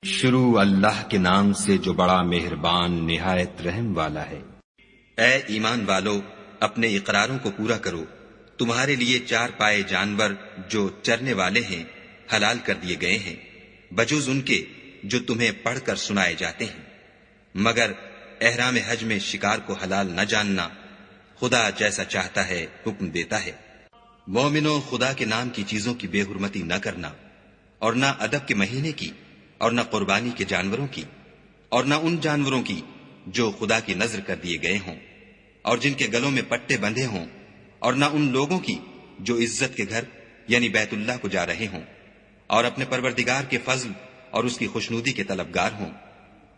شروع اللہ کے نام سے جو بڑا مہربان نہایت رحم والا ہے۔ اے ایمان والو، اپنے اقراروں کو پورا کرو۔ تمہارے لیے چار پائے جانور جو چرنے والے ہیں حلال کر دیے گئے ہیں، بجوز ان کے جو تمہیں پڑھ کر سنائے جاتے ہیں، مگر احرام حج میں شکار کو حلال نہ جاننا۔ خدا جیسا چاہتا ہے حکم دیتا ہے۔ مومنو، خدا کے نام کی چیزوں کی بے حرمتی نہ کرنا، اور نہ ادب کے مہینے کی، اور نہ قربانی کے جانوروں کی، اور نہ ان جانوروں کی جو خدا کی نذر کر دیے گئے ہوں اور جن کے گلوں میں پٹے بندھے ہوں، اور نہ ان لوگوں کی جو عزت کے گھر یعنی بیت اللہ کو جا رہے ہوں اور اپنے پروردگار کے فضل اور اس کی خوشنودی کے طلبگار ہوں۔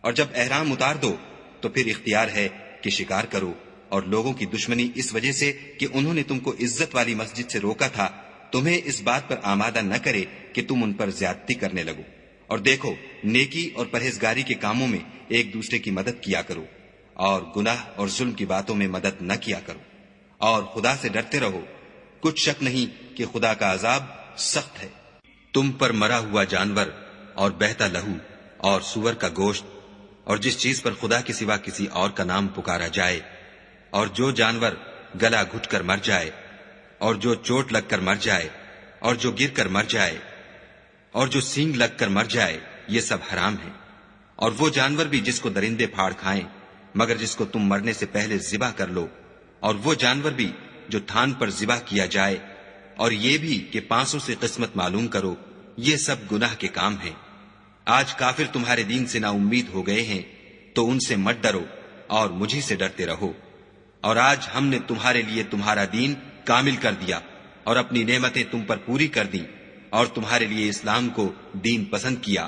اور جب احرام اتار دو تو پھر اختیار ہے کہ شکار کرو، اور لوگوں کی دشمنی اس وجہ سے کہ انہوں نے تم کو عزت والی مسجد سے روکا تھا تمہیں اس بات پر آمادہ نہ کرے کہ تم ان پر زیادتی کرنے لگو۔ اور دیکھو، نیکی اور پرہیزگاری کے کاموں میں ایک دوسرے کی مدد کیا کرو، اور گناہ اور ظلم کی باتوں میں مدد نہ کیا کرو، اور خدا سے ڈرتے رہو۔ کچھ شک نہیں کہ خدا کا عذاب سخت ہے۔ تم پر مرا ہوا جانور اور بہتا لہو اور سور کا گوشت اور جس چیز پر خدا کے سوا کسی اور کا نام پکارا جائے، اور جو جانور گلا گھٹ کر مر جائے، اور جو چوٹ لگ کر مر جائے، اور جو گر کر مر جائے، اور جو سینگ لگ کر مر جائے، یہ سب حرام ہے۔ اور وہ جانور بھی جس کو درندے پھاڑ کھائیں مگر جس کو تم مرنے سے پہلے ذبح کر لو، اور وہ جانور بھی جو تھان پر ذبح کیا جائے، اور یہ بھی کہ پانسوں سے قسمت معلوم کرو، یہ سب گناہ کے کام ہیں۔ آج کافر تمہارے دین سے نا امید ہو گئے ہیں تو ان سے مت ڈرو اور مجھے سے ڈرتے رہو۔ اور آج ہم نے تمہارے لیے تمہارا دین کامل کر دیا اور اپنی نعمتیں تم پر پوری کر دیں، اور تمہارے لیے اسلام کو دین پسند کیا۔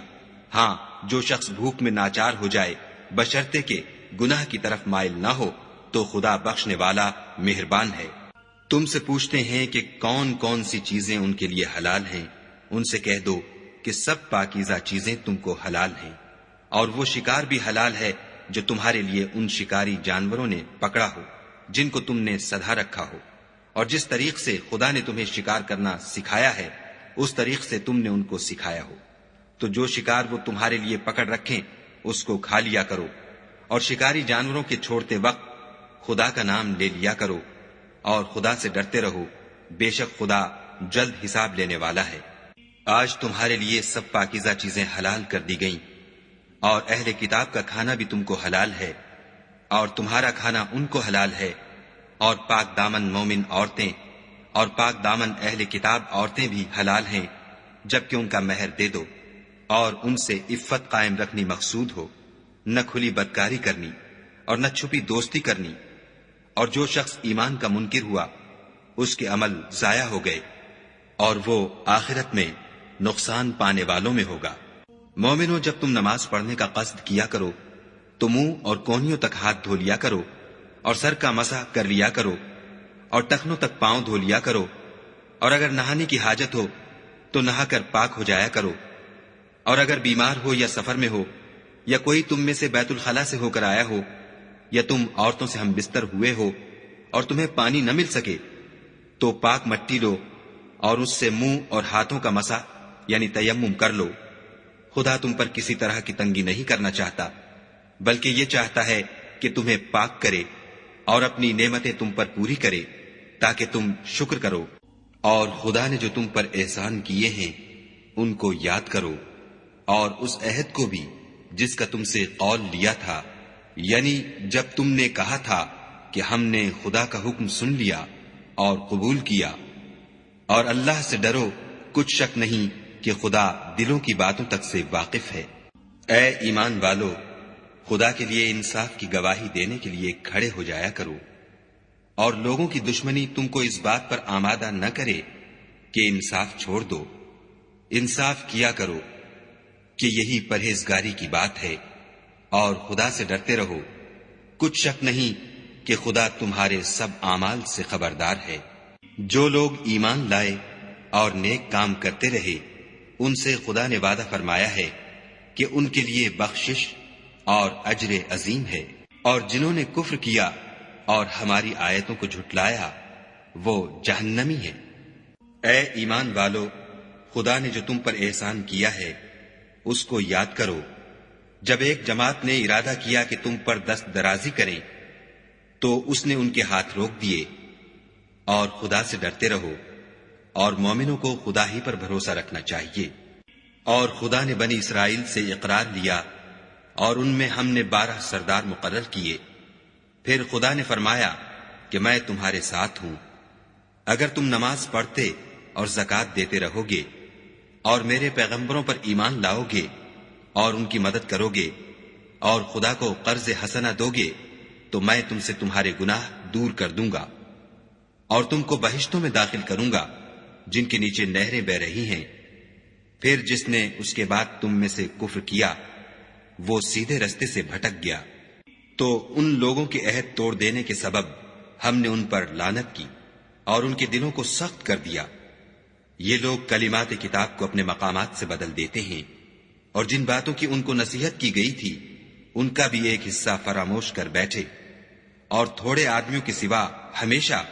ہاں، جو شخص بھوک میں ناچار ہو جائے بشرطے کہ گناہ کی طرف مائل نہ ہو تو خدا بخشنے والا مہربان ہے۔ تم سے پوچھتے ہیں کہ کون کون سی چیزیں ان کے لیے حلال ہیں، ان سے کہہ دو کہ سب پاکیزہ چیزیں تم کو حلال ہیں، اور وہ شکار بھی حلال ہے جو تمہارے لیے ان شکاری جانوروں نے پکڑا ہو جن کو تم نے سدھا رکھا ہو، اور جس طریق سے خدا نے تمہیں شکار کرنا سکھایا ہے اس طریق سے تم نے ان کو سکھایا ہو۔ تو جو شکار وہ تمہارے لیے پکڑ رکھیں اس کو کھا لیا کرو، اور شکاری جانوروں کے چھوڑتے وقت خدا کا نام لے لیا کرو، اور خدا سے ڈرتے رہو، بے شک خدا جلد حساب لینے والا ہے۔ آج تمہارے لیے سب پاکیزہ چیزیں حلال کر دی گئیں، اور اہل کتاب کا کھانا بھی تم کو حلال ہے، اور تمہارا کھانا ان کو حلال ہے، اور پاک دامن مومن عورتیں اور پاک دامن اہل کتاب عورتیں بھی حلال ہیں جبکہ ان کا مہر دے دو، اور ان سے عفت قائم رکھنی مقصود ہو، نہ کھلی بدکاری کرنی اور نہ چھپی دوستی کرنی۔ اور جو شخص ایمان کا منکر ہوا اس کے عمل ضائع ہو گئے، اور وہ آخرت میں نقصان پانے والوں میں ہوگا۔ مومنو، جب تم نماز پڑھنے کا قصد کیا کرو تو منہ اور کونیوں تک ہاتھ دھو لیا کرو، اور سر کا مسح کر لیا کرو، اور ٹخنوں تک پاؤں دھو لیا کرو، اور اگر نہانے کی حاجت ہو تو نہا کر پاک ہو جایا کرو، اور اگر بیمار ہو یا سفر میں ہو یا کوئی تم میں سے بیت الخلا سے ہو کر آیا ہو، یا تم عورتوں سے ہم بستر ہوئے ہو اور تمہیں پانی نہ مل سکے تو پاک مٹی لو اور اس سے منہ اور ہاتھوں کا مسح یعنی تیمم کر لو۔ خدا تم پر کسی طرح کی تنگی نہیں کرنا چاہتا، بلکہ یہ چاہتا ہے کہ تمہیں پاک کرے اور اپنی نعمتیں تم پر پوری کرے تاکہ تم شکر کرو۔ اور خدا نے جو تم پر احسان کیے ہیں ان کو یاد کرو، اور اس عہد کو بھی جس کا تم سے قول لیا تھا، یعنی جب تم نے کہا تھا کہ ہم نے خدا کا حکم سن لیا اور قبول کیا۔ اور اللہ سے ڈرو، کچھ شک نہیں کہ خدا دلوں کی باتوں تک سے واقف ہے۔ اے ایمان والو، خدا کے لیے انصاف کی گواہی دینے کے لیے کھڑے ہو جایا کرو، اور لوگوں کی دشمنی تم کو اس بات پر آمادہ نہ کرے کہ انصاف چھوڑ دو۔ انصاف کیا کرو کہ یہی پرہیزگاری کی بات ہے، اور خدا سے ڈرتے رہو۔ کچھ شک نہیں کہ خدا تمہارے سب اعمال سے خبردار ہے۔ جو لوگ ایمان لائے اور نیک کام کرتے رہے ان سے خدا نے وعدہ فرمایا ہے کہ ان کے لیے بخشش اور اجر عظیم ہے، اور جنہوں نے کفر کیا اور ہماری آیتوں کو جھٹلایا وہ جہنمی ہیں۔ اے ایمان والو، خدا نے جو تم پر احسان کیا ہے اس کو یاد کرو جب ایک جماعت نے ارادہ کیا کہ تم پر دست درازی کریں تو اس نے ان کے ہاتھ روک دیے، اور خدا سے ڈرتے رہو، اور مومنوں کو خدا ہی پر بھروسہ رکھنا چاہیے۔ اور خدا نے بنی اسرائیل سے اقرار لیا اور ان میں ہم نے 12 سردار مقرر کیے۔ پھر خدا نے فرمایا کہ میں تمہارے ساتھ ہوں، اگر تم نماز پڑھتے اور زکوٰۃ دیتے رہو گے اور میرے پیغمبروں پر ایمان لاؤ گے اور ان کی مدد کرو گے اور خدا کو قرض حسنہ دو گے تو میں تم سے تمہارے گناہ دور کر دوں گا اور تم کو بہشتوں میں داخل کروں گا جن کے نیچے نہریں بہ رہی ہیں۔ پھر جس نے اس کے بعد تم میں سے کفر کیا وہ سیدھے رستے سے بھٹک گیا، تو ان لوگوں کے عہد توڑ دینے کے سبب ہم نے ان پر لعنت کی اور ان کے دلوں کو سخت کر دیا۔ یہ لوگ کلمات کتاب کو اپنے مقامات سے بدل دیتے ہیں، اور جن باتوں کی ان کو نصیحت کی گئی تھی ان کا بھی ایک حصہ فراموش کر بیٹھے، اور تھوڑے آدمیوں کے سوا ہمیشہ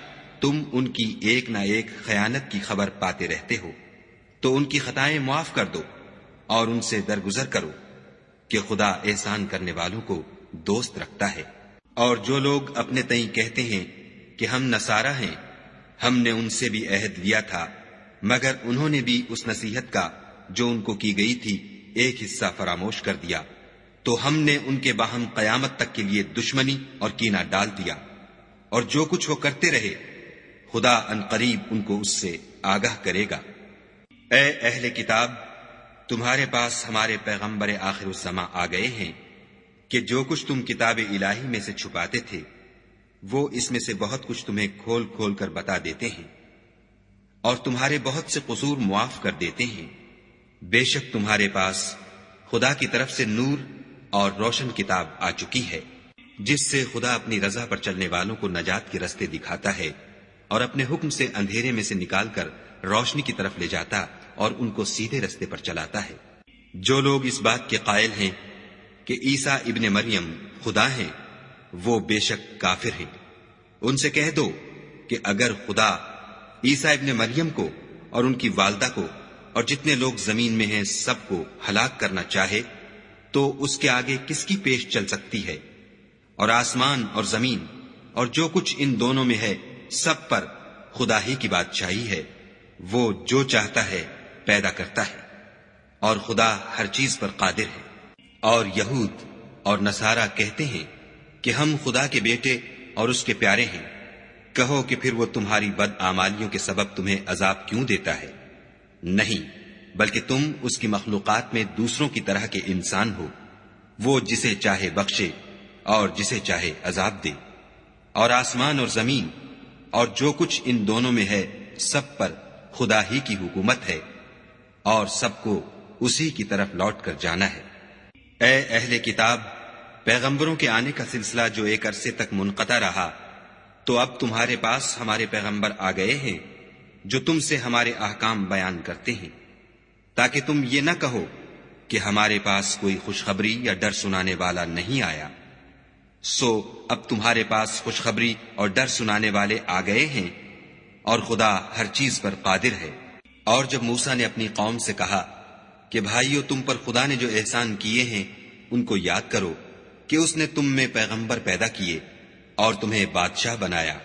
تم ان کی ایک نہ ایک خیانت کی خبر پاتے رہتے ہو، تو ان کی خطائیں معاف کر دو اور ان سے درگزر کرو کہ خدا احسان کرنے والوں کو دوست رکھتا ہے۔ اور جو لوگ اپنے تئیں کہتے ہیں کہ ہم نصارہ ہیں، ہم نے ان سے بھی عہد لیا تھا، مگر انہوں نے بھی اس نصیحت کا جو ان کو کی گئی تھی ایک حصہ فراموش کر دیا، تو ہم نے ان کے باہم قیامت تک کے لیے دشمنی اور کینہ ڈال دیا۔ اور جو کچھ وہ کرتے رہے خدا عنقریب ان کو اس سے آگاہ کرے گا۔ اے اہل کتاب، تمہارے پاس ہمارے پیغمبر آخر الزماں آ گئے ہیں کہ جو کچھ تم کتاب الہی میں سے چھپاتے تھے وہ اس میں سے بہت کچھ تمہیں کھول کھول کر بتا دیتے ہیں، اور تمہارے بہت سے قصور معاف کر دیتے ہیں۔ بے شک تمہارے پاس خدا کی طرف سے نور اور روشن کتاب آ چکی ہے، جس سے خدا اپنی رضا پر چلنے والوں کو نجات کے رستے دکھاتا ہے اور اپنے حکم سے اندھیرے میں سے نکال کر روشنی کی طرف لے جاتا اور ان کو سیدھے رستے پر چلاتا ہے۔ جو لوگ اس بات کے قائل ہیں کہ عیسیٰ ابن مریم خدا ہیں وہ بے شک کافر ہیں۔ ان سے کہہ دو کہ اگر خدا عیسیٰ ابن مریم کو اور ان کی والدہ کو اور جتنے لوگ زمین میں ہیں سب کو ہلاک کرنا چاہے تو اس کے آگے کس کی پیش چل سکتی ہے؟ اور آسمان اور زمین اور جو کچھ ان دونوں میں ہے سب پر خدا ہی کی بادشاہی ہے، وہ جو چاہتا ہے پیدا کرتا ہے، اور خدا ہر چیز پر قادر ہے۔ اور یہود اور نصارہ کہتے ہیں کہ ہم خدا کے بیٹے اور اس کے پیارے ہیں۔ کہو کہ پھر وہ تمہاری بدعمالیوں کے سبب تمہیں عذاب کیوں دیتا ہے؟ نہیں، بلکہ تم اس کی مخلوقات میں دوسروں کی طرح کے انسان ہو، وہ جسے چاہے بخشے اور جسے چاہے عذاب دے۔ اور آسمان اور زمین اور جو کچھ ان دونوں میں ہے سب پر خدا ہی کی حکومت ہے، اور سب کو اسی کی طرف لوٹ کر جانا ہے۔ اے اہل کتاب، پیغمبروں کے آنے کا سلسلہ جو ایک عرصے تک منقطع رہا، تو اب تمہارے پاس ہمارے پیغمبر آ گئے ہیں جو تم سے ہمارے احکام بیان کرتے ہیں، تاکہ تم یہ نہ کہو کہ ہمارے پاس کوئی خوشخبری یا ڈر سنانے والا نہیں آیا۔ سو اب تمہارے پاس خوشخبری اور ڈر سنانے والے آ گئے ہیں، اور خدا ہر چیز پر قادر ہے۔ اور جب موسیٰ نے اپنی قوم سے کہا کہ بھائیو، تم پر خدا نے جو احسان کیے ہیں ان کو یاد کرو کہ اس نے تم میں پیغمبر پیدا کیے اور تمہیں بادشاہ بنایا،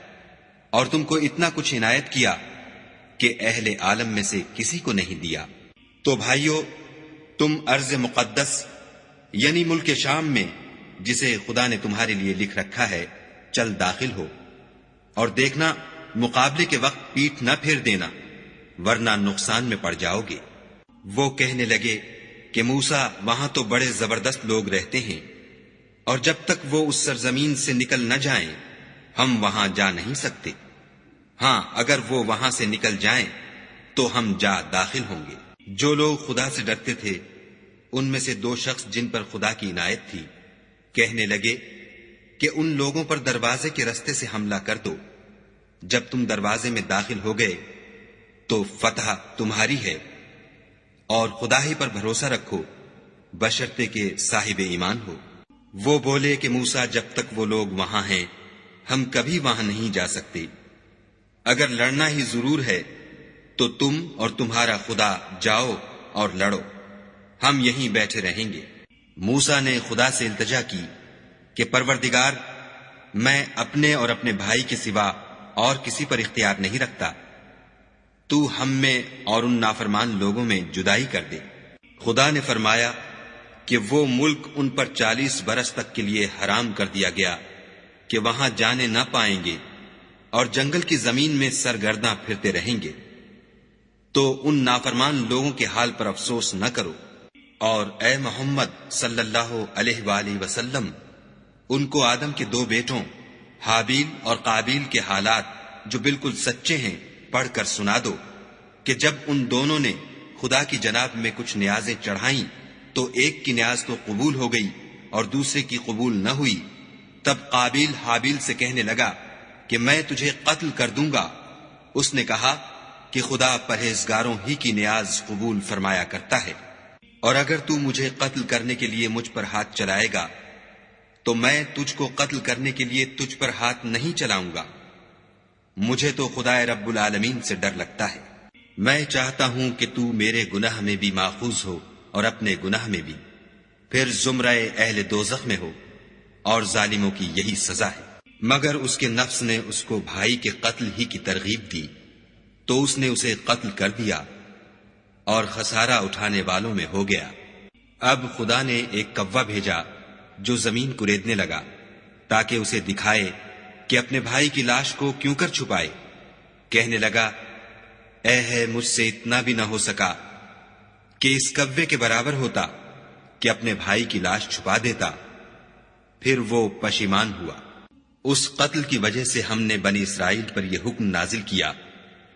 اور تم کو اتنا کچھ عنایت کیا کہ اہل عالم میں سے کسی کو نہیں دیا۔ تو بھائیو، تم ارض مقدس یعنی ملک شام میں جسے خدا نے تمہارے لیے لکھ رکھا ہے چل داخل ہو، اور دیکھنا مقابلے کے وقت پیٹھ نہ پھیر دینا ورنہ نقصان میں پڑ جاؤ گے۔ وہ کہنے لگے کہ موسیٰ، وہاں تو بڑے زبردست لوگ رہتے ہیں، اور جب تک وہ اس سرزمین سے نکل نہ جائیں ہم وہاں جا نہیں سکتے۔ ہاں، اگر وہ وہاں سے نکل جائیں تو ہم جا داخل ہوں گے۔ جو لوگ خدا سے ڈرتے تھے ان میں سے 2 شخص جن پر خدا کی عنایت تھی کہنے لگے کہ ان لوگوں پر دروازے کے رستے سے حملہ کر دو۔ جب تم دروازے میں داخل ہو گئے تو فتح تمہاری ہے، اور خدا ہی پر بھروسہ رکھو بشرطے کہ صاحب ایمان ہو۔ وہ بولے کہ موسیٰ، جب تک وہ لوگ وہاں ہیں ہم کبھی وہاں نہیں جا سکتے۔ اگر لڑنا ہی ضرور ہے تو تم اور تمہارا خدا جاؤ اور لڑو، ہم یہیں بیٹھے رہیں گے۔ موسیٰ نے خدا سے التجا کی کہ پروردگار، میں اپنے اور اپنے بھائی کے سوا اور کسی پر اختیار نہیں رکھتا، تو ہم میں اور ان نافرمان لوگوں میں جدائی کر دے۔ خدا نے فرمایا کہ وہ ملک ان پر 40 برس تک کے لیے حرام کر دیا گیا کہ وہاں جانے نہ پائیں گے اور جنگل کی زمین میں سرگرداں پھرتے رہیں گے۔ تو ان نافرمان لوگوں کے حال پر افسوس نہ کرو، اور اے محمد صلی اللہ علیہ وآلہ وسلم، ان کو آدم کے 2 بیٹوں حابیل اور قابیل کے حالات جو بالکل سچے ہیں پڑھ کر سنا دو کہ جب ان دونوں نے خدا کی جناب میں کچھ نیازیں چڑھائیں تو ایک کی نیاز تو قبول ہو گئی اور دوسرے کی قبول نہ ہوئی۔ تب قابیل حابیل سے کہنے لگا کہ میں تجھے قتل کر دوں گا۔ اس نے کہا کہ خدا پرہیزگاروں ہی کی نیاز قبول فرمایا کرتا ہے، اور اگر تو مجھے قتل کرنے کے لیے مجھ پر ہاتھ چلائے گا تو میں تجھ کو قتل کرنے کے لیے تجھ پر ہاتھ نہیں چلاؤں گا۔ مجھے تو خدا رب العالمین سے ڈر لگتا ہے۔ میں چاہتا ہوں کہ تو میرے گناہ میں بھی ماخوذ ہو اور اپنے گناہ میں بھی، پھر زمرہ اہل دوزخ میں ہو، اور ظالموں کی یہی سزا ہے۔ مگر اس کے نفس نے اس کو بھائی کے قتل ہی کی ترغیب دی تو اس نے اسے قتل کر دیا اور خسارہ اٹھانے والوں میں ہو گیا۔ اب خدا نے ایک کوا بھیجا جو زمین کریدنے لگا تاکہ اسے دکھائے کہ اپنے بھائی کی لاش کو کیوں کر چھپائے۔ کہنے لگا، اے ہے مجھ سے اتنا بھی نہ ہو سکا کہ اس کوے کے برابر ہوتا کہ اپنے بھائی کی لاش چھپا دیتا۔ پھر وہ پشیمان ہوا۔ اس قتل کی وجہ سے ہم نے بنی اسرائیل پر یہ حکم نازل کیا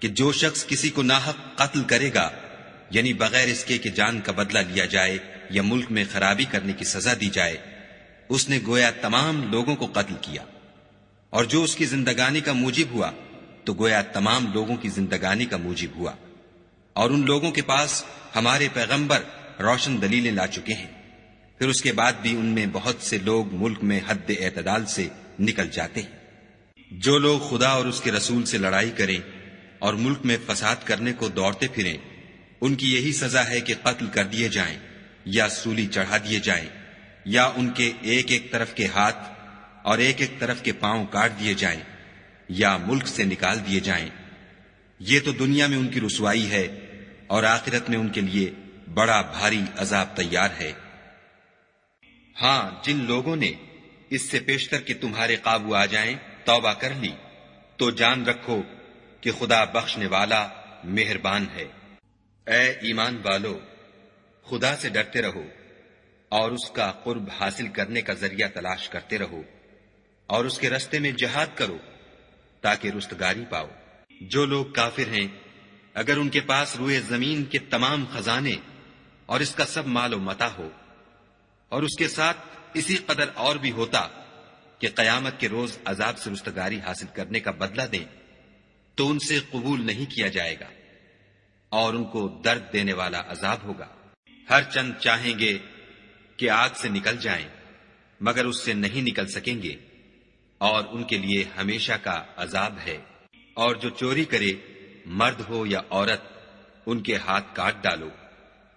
کہ جو شخص کسی کو ناحق قتل کرے گا، یعنی بغیر اس کے کہ جان کا بدلہ لیا جائے یا ملک میں خرابی کرنے کی سزا دی جائے، اس نے گویا تمام لوگوں کو قتل کیا، اور جو اس کی زندگانی کا موجب ہوا تو گویا تمام لوگوں کی زندگانی کا موجب ہوا۔ اور ان لوگوں کے پاس ہمارے پیغمبر روشن دلیلیں لا چکے ہیں، پھر اس کے بعد بھی ان میں بہت سے لوگ ملک میں حد اعتدال سے نکل جاتے ہیں۔ جو لوگ خدا اور اس کے رسول سے لڑائی کریں اور ملک میں فساد کرنے کو دوڑتے پھریں، ان کی یہی سزا ہے کہ قتل کر دیے جائیں یا سولی چڑھا دیے جائیں، یا ان کے ایک ایک طرف کے ہاتھ اور ایک ایک طرف کے پاؤں کاٹ دیے جائیں یا ملک سے نکال دیے جائیں۔ یہ تو دنیا میں ان کی رسوائی ہے، اور آخرت میں ان کے لیے بڑا بھاری عذاب تیار ہے۔ ہاں، جن لوگوں نے اس سے پیشتر کہ تمہارے قابو آ جائیں توبہ کر لی تو جان رکھو کہ خدا بخشنے والا مہربان ہے۔ اے ایمان والو، خدا سے ڈرتے رہو اور اس کا قرب حاصل کرنے کا ذریعہ تلاش کرتے رہو، اور اس کے رستے میں جہاد کرو تاکہ رستگاری پاؤ۔ جو لوگ کافر ہیں، اگر ان کے پاس روئے زمین کے تمام خزانے اور اس کا سب مال و متاع ہو، اور اس کے ساتھ اسی قدر اور بھی ہوتا کہ قیامت کے روز عذاب سے رستگاری حاصل کرنے کا بدلہ دیں، تو ان سے قبول نہیں کیا جائے گا، اور ان کو درد دینے والا عذاب ہوگا۔ ہر چند چاہیں گے کہ آگ سے نکل جائیں، مگر اس سے نہیں نکل سکیں گے، اور ان کے لیے ہمیشہ کا عذاب ہے۔ اور جو چوری کرے، مرد ہو یا عورت، ان کے ہاتھ کاٹ ڈالو،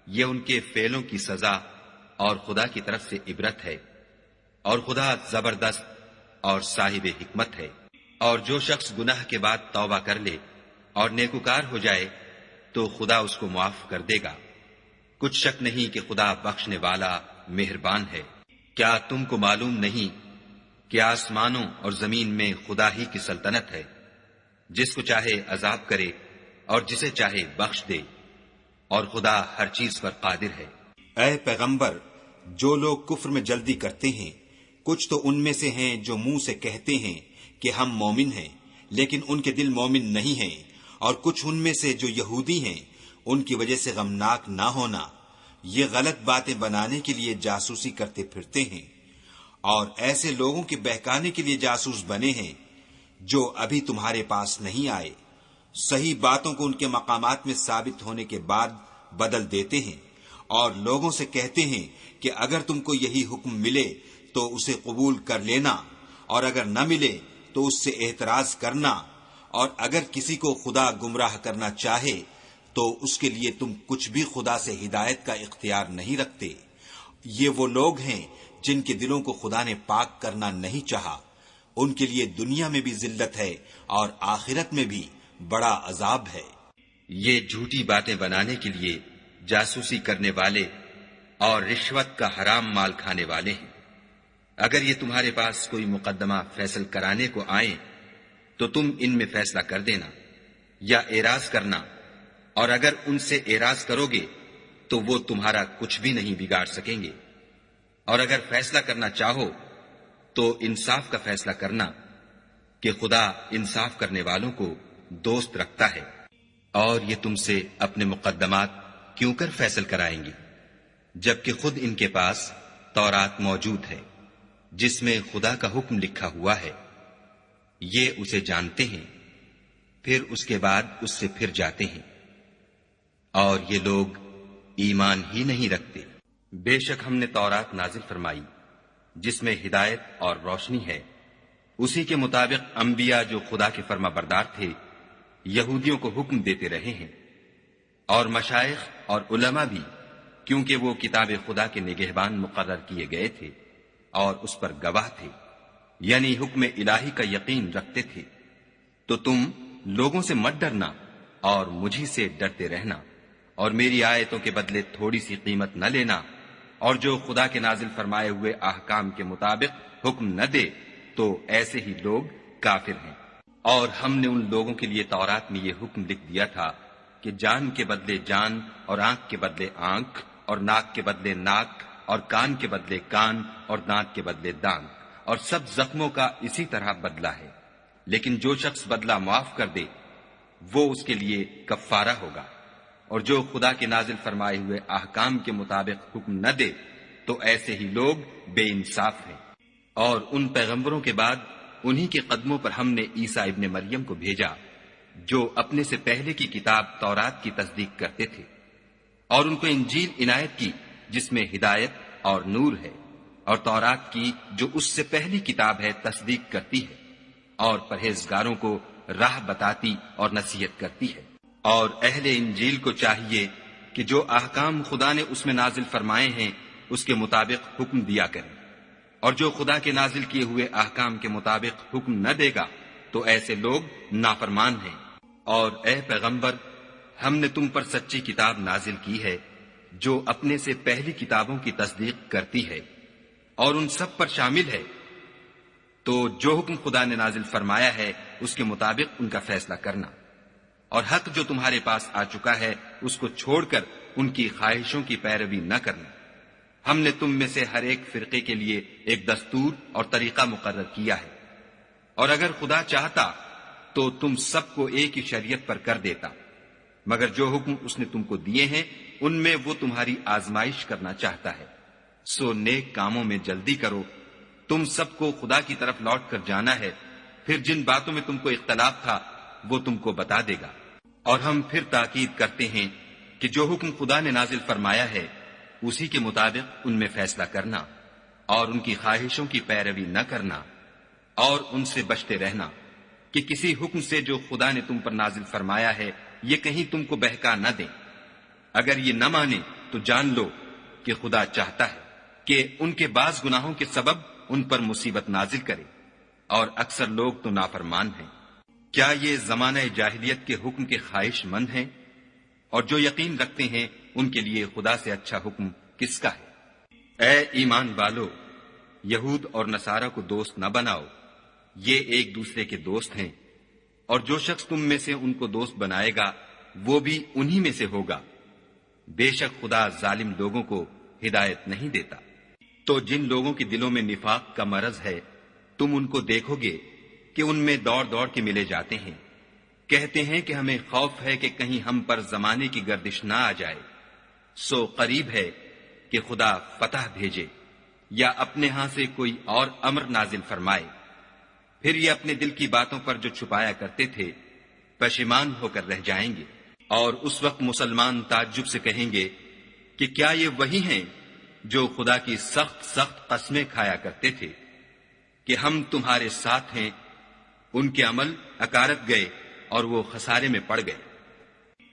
یہ ان کے فعلوں کی سزا اور خدا کی طرف سے عبرت ہے، اور خدا زبردست اور صاحب حکمت ہے۔ اور جو شخص گناہ کے بعد توبہ کر لے اور نیکوکار ہو جائے تو خدا اس کو معاف کر دے گا۔ کچھ شک نہیں کہ خدا بخشنے والا مہربان ہے۔ کیا تم کو معلوم نہیں کہ آسمانوں اور زمین میں خدا ہی کی سلطنت ہے، جس کو چاہے عذاب کرے اور جسے چاہے بخش دے، اور خدا ہر چیز پر قادر ہے۔ اے پیغمبر، جو لوگ کفر میں جلدی کرتے ہیں، کچھ تو ان میں سے ہیں جو منہ سے کہتے ہیں کہ ہم مومن ہیں، لیکن ان کے دل مومن نہیں ہیں، اور کچھ ان میں سے جو یہودی ہیں، ان کی وجہ سے غمناک نہ ہونا، یہ غلط باتیں بنانے کے لیے جاسوسی کرتے پھرتے ہیں، اور ایسے لوگوں کے بہکانے کے لیے جاسوس بنے ہیں جو ابھی تمہارے پاس نہیں آئے، صحیح باتوں کو ان کے مقامات میں ثابت ہونے کے بعد بدل دیتے ہیں، اور لوگوں سے کہتے ہیں کہ اگر تم کو یہی حکم ملے تو اسے قبول کر لینا، اور اگر نہ ملے تو اس سے اعتراض کرنا، اور اگر کسی کو خدا گمراہ کرنا چاہے تو اس کے لیے تم کچھ بھی خدا سے ہدایت کا اختیار نہیں رکھتے۔ یہ وہ لوگ ہیں جن کے دلوں کو خدا نے پاک کرنا نہیں چاہا، ان کے لیے دنیا میں بھی ذلت ہے اور آخرت میں بھی بڑا عذاب ہے۔ یہ جھوٹی باتیں بنانے کے لیے جاسوسی کرنے والے اور رشوت کا حرام مال کھانے والے ہیں۔ اگر یہ تمہارے پاس کوئی مقدمہ فیصل کرانے کو آئیں تو تم ان میں فیصلہ کر دینا یا اعراض کرنا، اور اگر ان سے اعراض کرو گے تو وہ تمہارا کچھ بھی نہیں بگاڑ سکیں گے، اور اگر فیصلہ کرنا چاہو تو انصاف کا فیصلہ کرنا کہ خدا انصاف کرنے والوں کو دوست رکھتا ہے۔ اور یہ تم سے اپنے مقدمات کیوں کر فیصل کرائیں گے جبکہ خود ان کے پاس تورات موجود ہے جس میں خدا کا حکم لکھا ہوا ہے۔ یہ اسے جانتے ہیں، پھر اس کے بعد اس سے پھر جاتے ہیں، اور یہ لوگ ایمان ہی نہیں رکھتے۔ بے شک ہم نے تورات نازل فرمائی جس میں ہدایت اور روشنی ہے، اسی کے مطابق انبیاء جو خدا کے فرما بردار تھے یہودیوں کو حکم دیتے رہے ہیں، اور مشائخ اور علماء بھی، کیونکہ وہ کتاب خدا کے نگہبان مقرر کیے گئے تھے اور اس پر گواہ تھے، یعنی حکم الہی کا یقین رکھتے تھے۔ تو تم لوگوں سے مت ڈرنا اور مجھی سے ڈرتے رہنا، اور میری آیتوں کے بدلے تھوڑی سی قیمت نہ لینا، اور جو خدا کے نازل فرمائے ہوئے احکام کے مطابق حکم نہ دے تو ایسے ہی لوگ کافر ہیں۔ اور ہم نے ان لوگوں کے لیے تورات میں یہ حکم لکھ دیا تھا کہ جان کے بدلے جان، اور آنکھ کے بدلے آنکھ، اور ناک کے بدلے ناک، اور کان کے بدلے کان، اور دانت کے بدلے دانت، اور سب زخموں کا اسی طرح بدلہ ہے۔ لیکن جو شخص بدلہ معاف کر دے وہ اس کے لیے کفارہ ہوگا، اور جو خدا کے نازل فرمائے ہوئے احکام کے مطابق حکم نہ دے تو ایسے ہی لوگ بے انصاف ہیں۔ اور ان پیغمبروں کے بعد انہی کے قدموں پر ہم نے عیسیٰ ابن مریم کو بھیجا جو اپنے سے پہلے کی کتاب تورات کی تصدیق کرتے تھے، اور ان کو انجیل عنایت کی جس میں ہدایت اور نور ہے، اور تورات کی جو اس سے پہلی کتاب ہے تصدیق کرتی ہے، اور پرہیزگاروں کو راہ بتاتی اور نصیحت کرتی ہے۔ اور اہل انجیل کو چاہیے کہ جو احکام خدا نے اس میں نازل فرمائے ہیں اس کے مطابق حکم دیا کریں، اور جو خدا کے نازل کیے ہوئے احکام کے مطابق حکم نہ دے گا تو ایسے لوگ نافرمان ہیں۔ اور اے پیغمبر، ہم نے تم پر سچی کتاب نازل کی ہے جو اپنے سے پہلی کتابوں کی تصدیق کرتی ہے اور ان سب پر شامل ہے، تو جو حکم خدا نے نازل فرمایا ہے اس کے مطابق ان کا فیصلہ کرنا، اور حق جو تمہارے پاس آ چکا ہے اس کو چھوڑ کر ان کی خواہشوں کی پیروی نہ کرنا۔ ہم نے تم میں سے ہر ایک فرقے کے لیے ایک دستور اور طریقہ مقرر کیا ہے، اور اگر خدا چاہتا تو تم سب کو ایک ہی شریعت پر کر دیتا، مگر جو حکم اس نے تم کو دیے ہیں ان میں وہ تمہاری آزمائش کرنا چاہتا ہے۔ سو نیک کاموں میں جلدی کرو، تم سب کو خدا کی طرف لوٹ کر جانا ہے، پھر جن باتوں میں تم کو اختلاف تھا وہ تم کو بتا دے گا۔ اور ہم پھر تاکید کرتے ہیں کہ جو حکم خدا نے نازل فرمایا ہے اسی کے مطابق ان میں فیصلہ کرنا، اور ان کی خواہشوں کی پیروی نہ کرنا، اور ان سے بچتے رہنا کہ کسی حکم سے جو خدا نے تم پر نازل فرمایا ہے یہ کہیں تم کو بہکا نہ دیں۔ اگر یہ نہ مانے تو جان لو کہ خدا چاہتا ہے کہ ان کے بعض گناہوں کے سبب ان پر مصیبت نازل کرے، اور اکثر لوگ تو نافرمان ہیں۔ کیا یہ زمانہ جاہلیت کے حکم کے خواہش مند ہیں؟ اور جو یقین رکھتے ہیں ان کے لیے خدا سے اچھا حکم کس کا ہے؟ اے ایمان والو، یہود اور نصارہ کو دوست نہ بناؤ، یہ ایک دوسرے کے دوست ہیں، اور جو شخص تم میں سے ان کو دوست بنائے گا وہ بھی انہی میں سے ہوگا۔ بے شک خدا ظالم لوگوں کو ہدایت نہیں دیتا۔ تو جن لوگوں کے دلوں میں نفاق کا مرض ہے تم ان کو دیکھو گے کہ ان میں دوڑ دوڑ کے ملے جاتے ہیں، کہتے ہیں کہ ہمیں خوف ہے کہ کہیں ہم پر زمانے کی گردش نہ آ جائے۔ سو قریب ہے کہ خدا فتح بھیجے یا اپنے ہاں سے کوئی اور امر نازل فرمائے، پھر یہ اپنے دل کی باتوں پر جو چھپایا کرتے تھے پشیمان ہو کر رہ جائیں گے۔ اور اس وقت مسلمان تعجب سے کہیں گے کہ کیا یہ وہی ہیں جو خدا کی سخت سخت قسمیں کھایا کرتے تھے کہ ہم تمہارے ساتھ ہیں؟ ان کے عمل اکارت گئے اور وہ خسارے میں پڑ گئے۔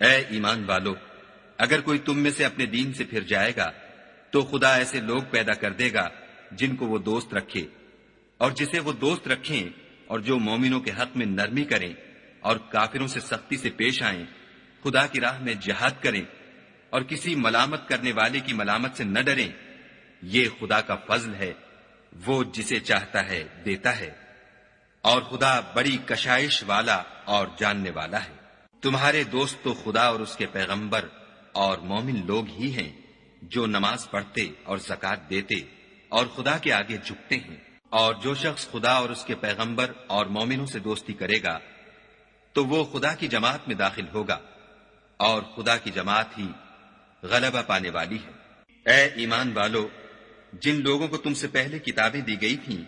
اے ایمان والو، اگر کوئی تم میں سے اپنے دین سے پھر جائے گا تو خدا ایسے لوگ پیدا کر دے گا جن کو وہ دوست رکھے اور جسے وہ دوست رکھیں، اور جو مومنوں کے حق میں نرمی کریں اور کافروں سے سختی سے پیش آئیں، خدا کی راہ میں جہاد کریں اور کسی ملامت کرنے والے کی ملامت سے نہ ڈریں۔ یہ خدا کا فضل ہے، وہ جسے چاہتا ہے دیتا ہے، اور خدا بڑی کشائش والا اور جاننے والا ہے۔ تمہارے دوست تو خدا اور اس کے پیغمبر اور مومن لوگ ہی ہیں جو نماز پڑھتے اور زکوٰۃ دیتے اور خدا کے آگے جھکتے ہیں، اور جو شخص خدا اور اس کے پیغمبر اور مومنوں سے دوستی کرے گا تو وہ خدا کی جماعت میں داخل ہوگا، اور خدا کی جماعت ہی غلبہ پانے والی ہے۔ اے ایمان والو، جن لوگوں کو تم سے پہلے کتابیں دی گئی تھیں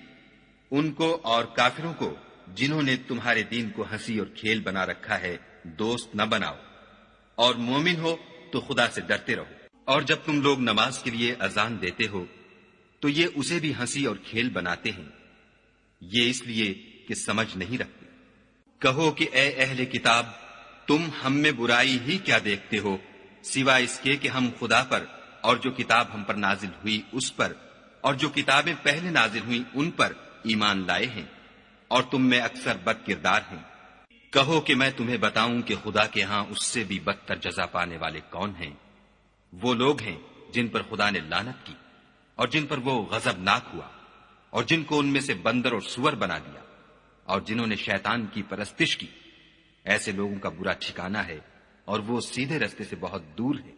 ان کو اور کافروں کو جنہوں نے تمہارے دین کو ہنسی اور کھیل بنا رکھا ہے دوست نہ بناؤ، اور مومن ہو تو خدا سے ڈرتے رہو۔ اور جب تم لوگ نماز کے لیے اذان دیتے ہو تو یہ اسے بھی ہنسی اور کھیل بناتے ہیں، یہ اس لیے کہ سمجھ نہیں رکھتے۔ کہو کہ اے اہل کتاب، تم ہم میں برائی ہی کیا دیکھتے ہو سوائے اس کے کہ ہم خدا پر اور جو کتاب ہم پر نازل ہوئی اس پر اور جو کتابیں پہلے نازل ہوئی ان پر ایمان لائے ہیں، اور تم میں اکثر بد کردار ہیں۔ کہو کہ میں تمہیں بتاؤں کہ خدا کے ہاں اس سے بھی بدتر جزا پانے والے کون ہیں؟ وہ لوگ ہیں جن پر خدا نے لعنت کی اور جن پر وہ غضبناک ہوا، اور جن کو ان میں سے بندر اور سور بنا دیا، اور جنہوں نے شیطان کی پرستش کی۔ ایسے لوگوں کا برا ٹھکانہ ہے اور وہ سیدھے رستے سے بہت دور ہے۔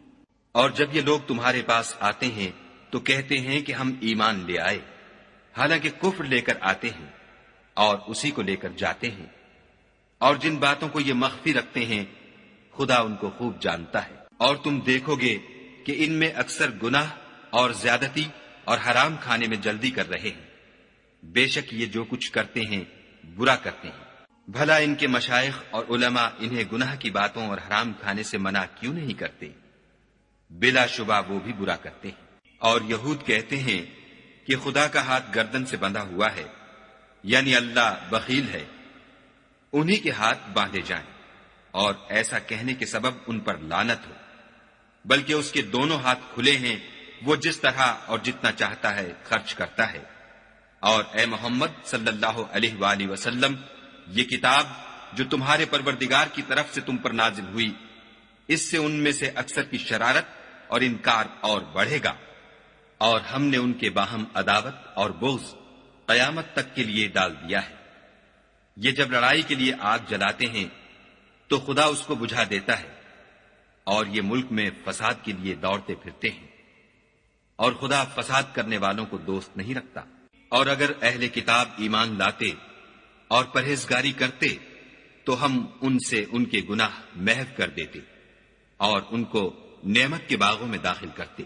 اور جب یہ لوگ تمہارے پاس آتے ہیں تو کہتے ہیں کہ ہم ایمان لے آئے، حالانکہ کفر لے کر آتے ہیں اور اسی کو لے کر جاتے ہیں، اور جن باتوں کو یہ مخفی رکھتے ہیں خدا ان کو خوب جانتا ہے۔ اور تم دیکھو گے کہ ان میں اکثر گناہ اور زیادتی اور حرام کھانے میں جلدی کر رہے ہیں۔ بے شک یہ جو کچھ کرتے ہیں برا کرتے ہیں۔ بھلا ان کے مشائخ اور علماء انہیں گناہ کی باتوں اور حرام کھانے سے منع کیوں نہیں کرتے؟ بلا شبہ وہ بھی برا کرتے ہیں۔ اور یہود کہتے ہیں کہ خدا کا ہاتھ گردن سے بندھا ہوا ہے، یعنی اللہ بخیل ہے، انہی کے ہاتھ باندھے جائیں، اور ایسا کہنے کے سبب ان پر لعنت ہو، بلکہ اس کے دونوں ہاتھ کھلے ہیں، وہ جس طرح اور جتنا چاہتا ہے خرچ کرتا ہے۔ اور اے محمد صلی اللہ علیہ وآلہ وسلم، یہ کتاب جو تمہارے پروردگار کی طرف سے تم پر نازل ہوئی، اس سے ان میں سے اکثر کی شرارت اور انکار اور بڑھے گا، اور ہم نے ان کے باہم عداوت اور بغض قیامت تک کے لیے ڈال دیا ہے۔ یہ جب لڑائی کے لیے آگ جلاتے ہیں تو خدا اس کو بجھا دیتا ہے، اور یہ ملک میں فساد کے لیے دوڑتے پھرتے ہیں، اور خدا فساد کرنے والوں کو دوست نہیں رکھتا۔ اور اگر اہل کتاب ایمان لاتے اور پرہیزگاری کرتے تو ہم ان سے ان کے گناہ محو کر دیتے اور ان کو نعمت کے باغوں میں داخل کرتے۔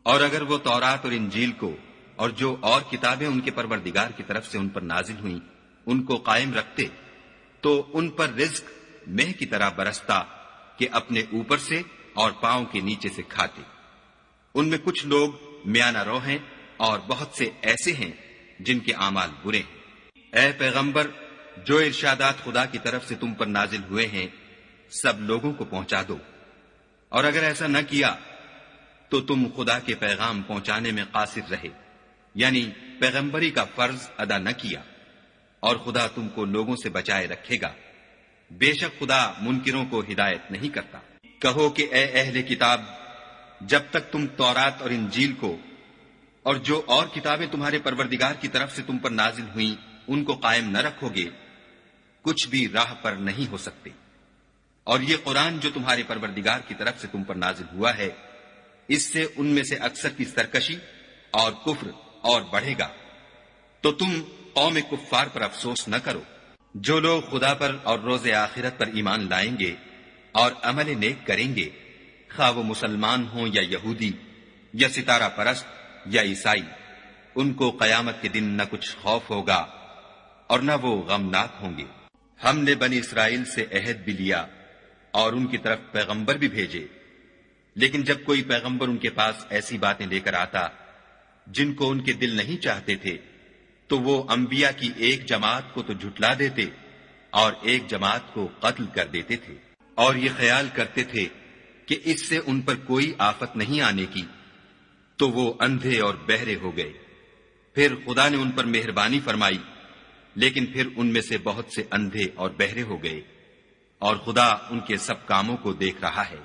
اور اگر وہ تورات اور انجیل کو اور جو اور کتابیں ان کے پروردگار کی طرف سے ان پر نازل ہوئیں ان کو قائم رکھتے تو ان پر رزق مہ کی طرح برستا کہ اپنے اوپر سے اور پاؤں کے نیچے سے کھاتے۔ ان میں کچھ لوگ میانہ رو ہیں اور بہت سے ایسے ہیں جن کے اعمال برے ہیں۔ اے پیغمبر، جو ارشادات خدا کی طرف سے تم پر نازل ہوئے ہیں سب لوگوں کو پہنچا دو، اور اگر ایسا نہ کیا تو تم خدا کے پیغام پہنچانے میں قاصر رہے، یعنی پیغمبری کا فرض ادا نہ کیا، اور خدا تم کو لوگوں سے بچائے رکھے گا۔ بے شک خدا منکروں کو ہدایت نہیں کرتا۔ کہو کہ اے اہل کتاب، جب تک تم تورات اور انجیل کو اور جو اور کتابیں تمہارے پروردگار کی طرف سے تم پر نازل ہوئیں ان کو قائم نہ رکھو گے کچھ بھی راہ پر نہیں ہو سکتے۔ اور یہ قرآن جو تمہارے پروردگار کی طرف سے تم پر نازل ہوا ہے اس سے ان میں سے اکثر کی سرکشی اور کفر اور بڑھے گا، تو تم قوم کفار پر افسوس نہ کرو۔ جو لوگ خدا پر اور روز آخرت پر ایمان لائیں گے اور عمل نیک کریں گے، خواہ وہ مسلمان ہوں یا یہودی یا ستارہ پرست یا عیسائی، ان کو قیامت کے دن نہ کچھ خوف ہوگا اور نہ وہ غمناک ہوں گے۔ ہم نے بنی اسرائیل سے عہد بھی لیا اور ان کی طرف پیغمبر بھی بھیجے، لیکن جب کوئی پیغمبر ان کے پاس ایسی باتیں لے کر آتا جن کو ان کے دل نہیں چاہتے تھے تو وہ انبیاء کی ایک جماعت کو تو جھٹلا دیتے اور ایک جماعت کو قتل کر دیتے تھے۔ اور یہ خیال کرتے تھے کہ اس سے ان پر کوئی آفت نہیں آنے کی، تو وہ اندھے اور بہرے ہو گئے۔ پھر خدا نے ان پر مہربانی فرمائی، لیکن پھر ان میں سے بہت سے اندھے اور بہرے ہو گئے، اور خدا ان کے سب کاموں کو دیکھ رہا ہے۔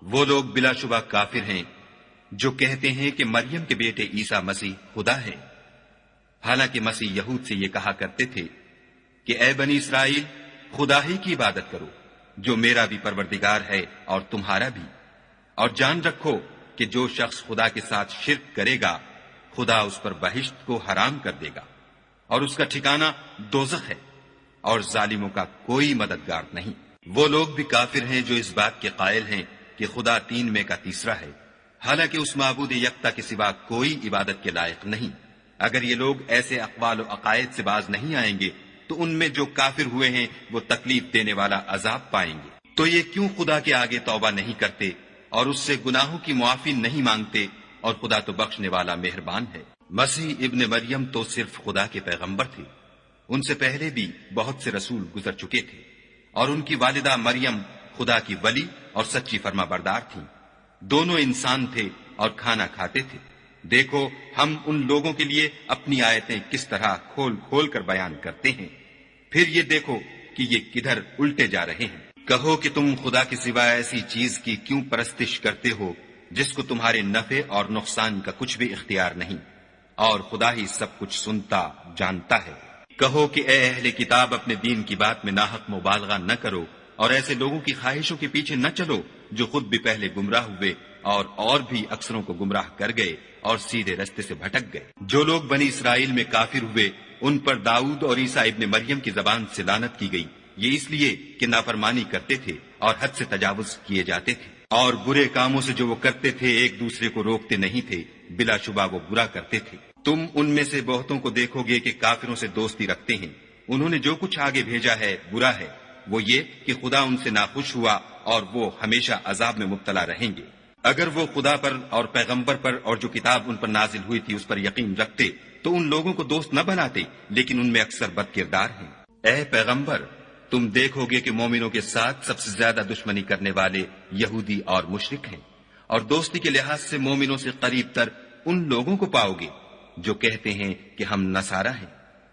وہ لوگ بلا شبہ کافر ہیں جو کہتے ہیں کہ مریم کے بیٹے عیسیٰ مسیح خدا ہے، حالانکہ مسیح یہود سے یہ کہا کرتے تھے کہ اے بنی اسرائیل، خدا ہی کی عبادت کرو جو میرا بھی پروردگار ہے اور تمہارا بھی، اور جان رکھو کہ جو شخص خدا کے ساتھ شرک کرے گا خدا اس پر بہشت کو حرام کر دے گا، اور اس کا ٹھکانہ دوزخ ہے، اور ظالموں کا کوئی مددگار نہیں۔ وہ لوگ بھی کافر ہیں جو اس بات کے قائل ہیں کہ خدا تین میں کا تیسرا ہے، حالانکہ اس معبود یکتا کے سوا کوئی عبادت کے لائق نہیں۔ اگر یہ لوگ ایسے اقوال و عقائد سے باز نہیں آئیں گے تو ان میں جو کافر ہوئے ہیں وہ تکلیف دینے والا عذاب پائیں گے۔ تو یہ کیوں خدا کے آگے توبہ نہیں کرتے اور اس سے گناہوں کی معافی نہیں مانگتے، اور خدا تو بخشنے والا مہربان ہے۔ مسیح ابن مریم تو صرف خدا کے پیغمبر تھے، ان سے پہلے بھی بہت سے رسول گزر چکے تھے، اور ان کی والدہ مریم خدا کی ولی اور سچی فرما بردار تھیں۔ دونوں انسان تھے اور کھانا کھاتے تھے۔ دیکھو ہم ان لوگوں کے لیے اپنی آیتیں کس طرح کھول کھول کر بیان کرتے ہیں، پھر یہ دیکھو کہ یہ کدھر الٹے جا رہے ہیں۔ کہو کہ تم خدا کے سوا ایسی چیز کی کیوں پرستش کرتے ہو جس کو تمہارے نفع اور نقصان کا کچھ بھی اختیار نہیں، اور خدا ہی سب کچھ سنتا جانتا ہے۔ کہو کہ اے اہل کتاب، اپنے دین کی بات میں ناحق مبالغہ نہ کرو، اور ایسے لوگوں کی خواہشوں کے پیچھے نہ چلو جو خود بھی پہلے گمراہ ہوئے اور بھی اکثروں کو گمراہ کر گئے اور سیدھے رستے سے بھٹک گئے۔ جو لوگ بنی اسرائیل میں کافر ہوئے ان پر داؤد اور عیسیٰ ابن مریم کی زبان سے لعنت کی گئی، یہ اس لیے کہ نافرمانی کرتے تھے اور حد سے تجاوز کیے جاتے تھے، اور برے کاموں سے جو وہ کرتے تھے ایک دوسرے کو روکتے نہیں تھے، بلا شبہ وہ برا کرتے تھے۔ تم ان میں سے بہتوں کو دیکھو گے کہ کافروں سے دوستی رکھتے ہیں، انہوں نے جو کچھ آگے بھیجا ہے برا ہے، وہ یہ کہ خدا ان سے ناخوش ہوا اور وہ ہمیشہ عذاب میں مبتلا رہیں گے۔ اگر وہ خدا پر اور پیغمبر پر اور جو کتاب ان پر نازل ہوئی تھی اس پر یقین رکھتے تو ان لوگوں کو دوست نہ بناتے، لیکن ان میں اکثر بد کردار ہیں۔ اے پیغمبر، تم دیکھو گے کہ مومنوں کے ساتھ سب سے زیادہ دشمنی کرنے والے یہودی اور مشرک ہیں، اور دوستی کے لحاظ سے مومنوں سے قریب تر ان لوگوں کو پاؤ گے جو کہتے ہیں کہ ہم نصارہ ہیں،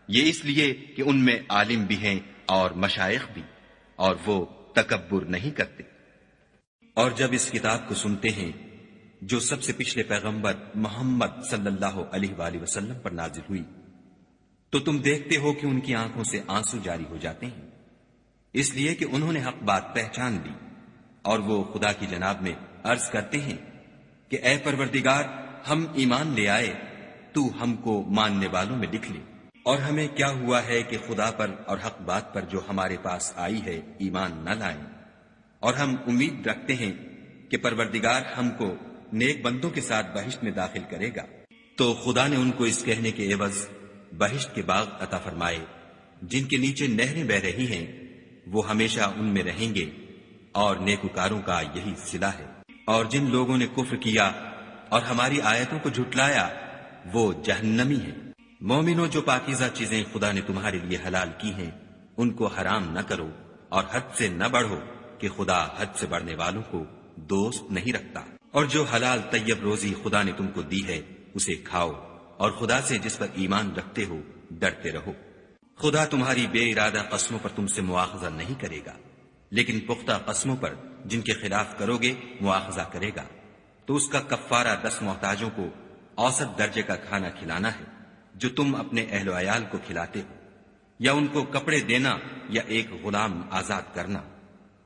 یہ اس لیے کہ ان میں عالم بھی ہیں اور مشائخ بھی، اور وہ تکبر نہیں کرتے۔ اور جب اس کتاب کو سنتے ہیں جو سب سے پچھلے پیغمبر محمد صلی اللہ علیہ وآلہ وسلم پر نازل ہوئی، تو تم دیکھتے ہو کہ ان کی آنکھوں سے آنسو جاری ہو جاتے ہیں، اس لیے کہ انہوں نے حق بات پہچان لی، اور وہ خدا کی جناب میں عرض کرتے ہیں کہ اے پروردگار، ہم ایمان لے آئے، تو ہم کو ماننے والوں میں لکھ لے۔ اور ہمیں کیا ہوا ہے کہ خدا پر اور حق بات پر جو ہمارے پاس آئی ہے ایمان نہ لائیں، اور ہم امید رکھتے ہیں کہ پروردگار ہم کو نیک بندوں کے ساتھ بہشت میں داخل کرے گا۔ تو خدا نے ان کو اس کہنے کے عوض بہشت کے باغ عطا فرمائے جن کے نیچے نہریں بہ رہی ہیں، وہ ہمیشہ ان میں رہیں گے، اور نیکوکاروں کا یہی صلہ ہے۔ اور جن لوگوں نے کفر کیا اور ہماری آیتوں کو جھٹلایا وہ جہنمی ہیں۔ مومنوں، جو پاکیزہ چیزیں خدا نے تمہارے لیے حلال کی ہیں ان کو حرام نہ کرو، اور حد سے نہ بڑھو کہ خدا حد سے بڑھنے والوں کو دوست نہیں رکھتا۔ اور جو حلال طیب روزی خدا نے تم کو دی ہے اسے کھاؤ، اور خدا سے جس پر ایمان رکھتے ہو ڈرتے رہو۔ خدا تمہاری بے ارادہ قسموں پر تم سے مواخذہ نہیں کرے گا، لیکن پختہ قسموں پر جن کے خلاف کرو گے مواخذہ کرے گا۔ تو اس کا کفارہ 10 محتاجوں کو اوسط درجے کا کھانا کھلانا ہے جو تم اپنے اہل و عیال کو کھلاتے ہو، یا ان کو کپڑے دینا یا ایک غلام آزاد کرنا،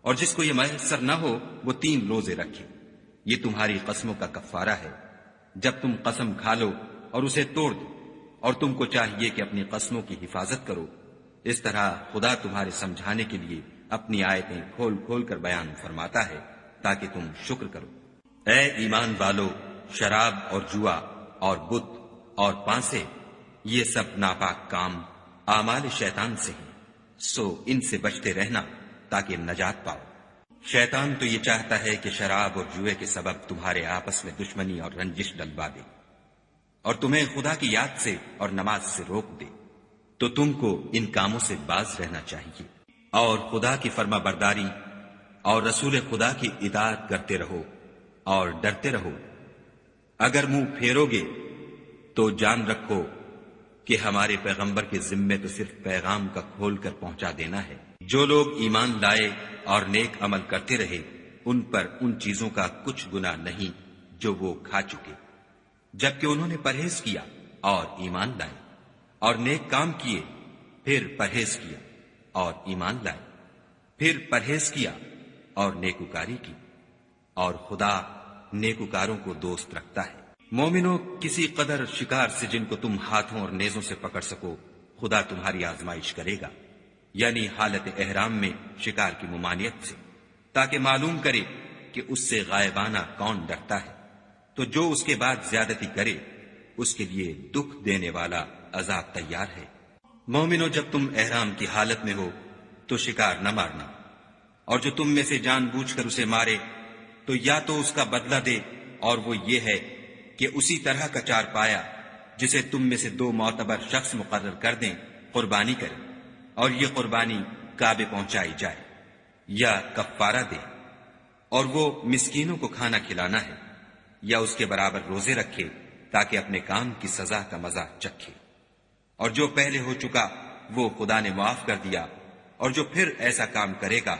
اور جس کو یہ میسر نہ ہو وہ 3 روزے رکھے۔ یہ تمہاری قسموں کا کفارہ ہے جب تم قسم کھا لو اور اسے توڑ دو، اور تم کو چاہیے کہ اپنی قسموں کی حفاظت کرو۔ اس طرح خدا تمہارے سمجھانے کے لیے اپنی آیتیں کھول کھول کر بیان فرماتا ہے تاکہ تم شکر کرو۔ اے ایمان والو، شراب اور جوا اور بت اور پانسے، یہ سب ناپاک کام اعمال شیطان سے ہیں، سو ان سے بچتے رہنا تاکہ نجات پاؤ۔ شیطان تو یہ چاہتا ہے کہ شراب اور جوئے کے سبب تمہارے آپس میں دشمنی اور رنجش ڈلوا دے، اور تمہیں خدا کی یاد سے اور نماز سے روک دے، تو تم کو ان کاموں سے باز رہنا چاہیے، اور خدا کی فرما برداری اور رسول خدا کی اطاعت کرتے رہو اور ڈرتے رہو۔ اگر منہ پھیرو گے تو جان رکھو کہ ہمارے پیغمبر کے ذمے تو صرف پیغام کا کھول کر پہنچا دینا ہے۔ جو لوگ ایمان لائے اور نیک عمل کرتے رہے ان پر ان چیزوں کا کچھ گناہ نہیں جو وہ کھا چکے، جبکہ انہوں نے پرہیز کیا اور ایمان لائے، اور نیک کام کیے، پھر پرہیز کیا اور ایمان لائے، پھر پرہیز کیا اور نیکوکاری کی، اور خدا نیکوکاروں کو دوست رکھتا ہے۔ مومنوں، کسی قدر شکار سے جن کو تم ہاتھوں اور نیزوں سے پکڑ سکو خدا تمہاری آزمائش کرے گا، یعنی حالت احرام میں شکار کی ممانعت سے، تاکہ معلوم کرے کہ اس سے غائبانہ کون ڈرتا ہے، تو جو اس کے بعد زیادتی کرے اس کے لیے دکھ دینے والا عذاب تیار ہے۔ مومنوں، جب تم احرام کی حالت میں ہو تو شکار نہ مارنا، اور جو تم میں سے جان بوجھ کر اسے مارے تو یا تو اس کا بدلہ دے، اور وہ یہ ہے کہ اسی طرح کا چار پایا جسے تم میں سے 2 معتبر شخص مقرر کر دیں قربانی کرے، اور یہ قربانی کعبے پہنچائی جائے، یا کفارہ دے، اور وہ مسکینوں کو کھانا کھلانا ہے، یا اس کے برابر روزے رکھے تاکہ اپنے کام کی سزا کا مزہ چکھے۔ اور جو پہلے ہو چکا وہ خدا نے معاف کر دیا، اور جو پھر ایسا کام کرے گا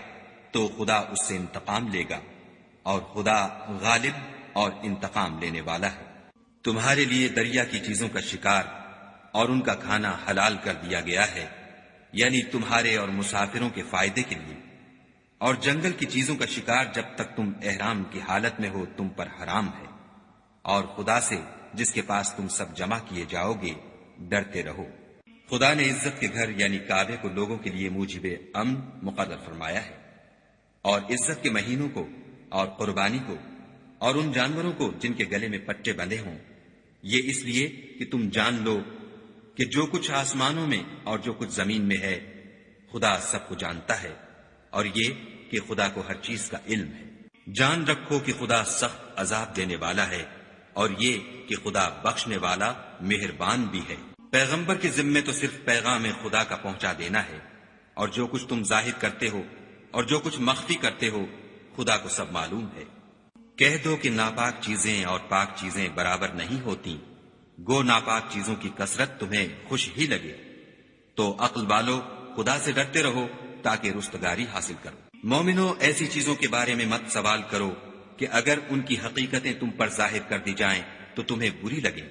تو خدا اس سے انتقام لے گا، اور خدا غالب اور انتقام لینے والا ہے۔ تمہارے لیے دریا کی چیزوں کا شکار اور ان کا کھانا حلال کر دیا گیا ہے، یعنی تمہارے اور مسافروں کے فائدے کے لیے، اور جنگل کی چیزوں کا شکار جب تک تم احرام کی حالت میں ہو تم پر حرام ہے، اور خدا سے جس کے پاس تم سب جمع کیے جاؤ گے ڈرتے رہو۔ خدا نے عزت کے گھر یعنی کعبے کو لوگوں کے لیے موجب امن مقرر فرمایا ہے، اور عزت کے مہینوں کو اور قربانی کو اور ان جانوروں کو جن کے گلے میں پٹے بندھے ہوں، یہ اس لیے کہ تم جان لو کہ جو کچھ آسمانوں میں اور جو کچھ زمین میں ہے خدا سب کو جانتا ہے، اور یہ کہ خدا کو ہر چیز کا علم ہے۔ جان رکھو کہ خدا سخت عذاب دینے والا ہے، اور یہ کہ خدا بخشنے والا مہربان بھی ہے۔ پیغمبر کے ذمے تو صرف پیغام خدا کا پہنچا دینا ہے، اور جو کچھ تم ظاہر کرتے ہو اور جو کچھ مخفی کرتے ہو خدا کو سب معلوم ہے۔ کہہ دو کہ ناپاک چیزیں اور پاک چیزیں برابر نہیں ہوتی، گو ناپاک چیزوں کی کثرت تمہیں خوش ہی لگے، تو عقل والو خدا سے ڈرتے رہو تاکہ رستگاری حاصل کرو۔ مومنو، ایسی چیزوں کے بارے میں مت سوال کرو کہ اگر ان کی حقیقتیں تم پر ظاہر کر دی جائیں تو تمہیں بری لگیں،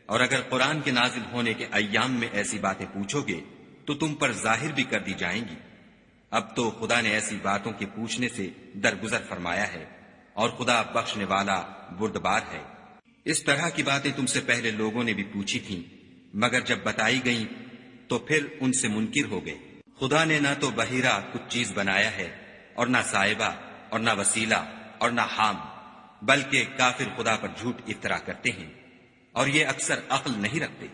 اور اگر قرآن کے نازل ہونے کے ایام میں ایسی باتیں پوچھو گے تو تم پر ظاہر بھی کر دی جائیں گی۔ اب تو خدا نے ایسی باتوں کے پوچھنے سے درگزر فرمایا ہے، اور خدا بخشنے والا بردبار ہے۔ اس طرح کی باتیں تم سے پہلے لوگوں نے بھی پوچھی تھیں، مگر جب بتائی گئیں تو پھر ان سے منکر ہو گئے۔ خدا نے نہ تو بحیرہ کچھ چیز بنایا ہے، اور نہ صاحبہ، اور نہ وسیلہ، اور نہ حام، بلکہ کافر خدا پر جھوٹ افطرا کرتے ہیں، اور یہ اکثر عقل نہیں رکھتے۔